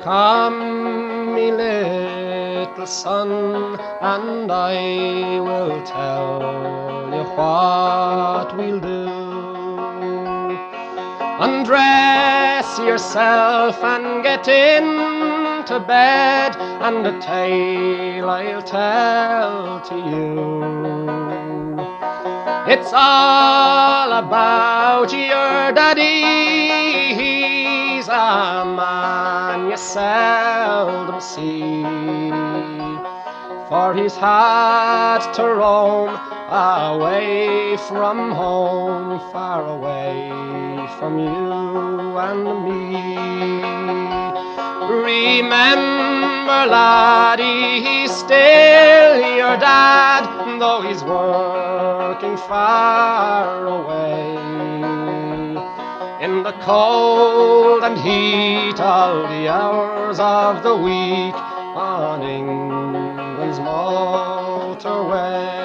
Come, me little son, and I will tell you what we'll do. Undress yourself and get into bed, and a tale I'll tell to you. It's all about your daddy. He's a man you seldom see, for he's had to roam away from home, far away from you and me. Remember, laddie, he's still your dad, though he's working far away in the cold and heat of the hours of the week on England's motorway.